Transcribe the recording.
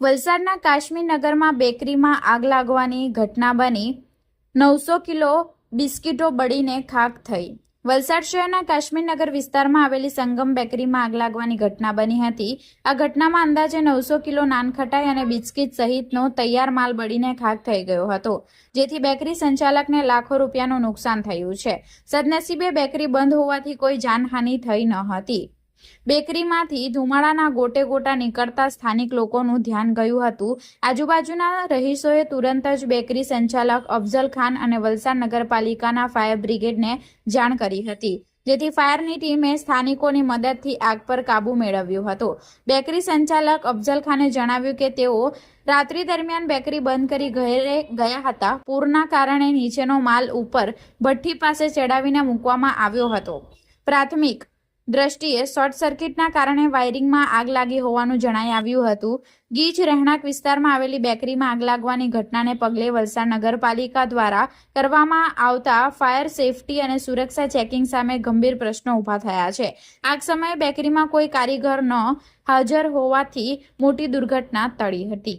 વલસાડના કાશ્મીર નગરમાં બેકરીમાં આગ લાગવાની ઘટના બની 900 કિલો બિસ્કીટો બળીને ખાખ થઈ। વલસાડ શહેરના કાશ્મીર નગર વિસ્તારમાં આવેલી સંગમ બેકરીમાં આગ લાગવાની ઘટના બની હતી। આ ઘટનામાં અંદાજે 900 કિલો નાનખટાઈ અને બિસ્કીટ સહિતનો તૈયાર માલ બળીને ખાખ થઈ ગયો હતો, જેથી બેકરી સંચાલકને લાખો રૂપિયાનું નુકસાન થયું છે। સદનસીબે બેકરી બંધ હોવાથી કોઈ જાનહાનિ થઈ ન હતી। બેકરીમાંથી ધુમાડાના ગોટે ગોટા નીકળતા સ્થાનિક લોકોનું ધ્યાન ગયું હતું। આજુબાજુના રહીશોએ તુરંત જ બેકરી સંચાલક અફઝલ ખાન અને વલસાડ નગરપાલિકાના ફાયર બ્રિગેડને જાણ કરી હતી, જેથી ફાયરની ટીમે સ્થાનિકોની મદદથી આગ પર કાબૂ મેળવ્યો હતો। બેકરી સંચાલક અફઝલ ખાને જણાવ્યું કે તેઓ રાત્રિ દરમિયાન બેકરી બંધ કરી ઘરે ગયા હતા। પૂરના કારણે નીચેનો માલ ઉપર ભઠ્ઠી પાસે ચડાવીને મૂકવામાં આવ્યો હતો। પ્રાથમિક દ્રષ્ટિએ શોર્ટ સર્કિટના કારણે વાયરિંગમાં આગ લાગી હોવાનું જણાઈ આવ્યું હતું। ગીચ રહેણાંક વિસ્તારમાં આવેલી બેકરીમાં આગ લાગવાની ઘટનાને પગલે વલસાડ નગરપાલિકા દ્વારા કરવામાં આવતા ફાયર સેફટી અને સુરક્ષા ચેકિંગ સામે ગંભીર પ્રશ્નો ઊભા થયા છે। આગ સમયે બેકરીમાં કોઈ કારીગર ન હાજર હોવાથી મોટી દુર્ઘટના ટળી હતી।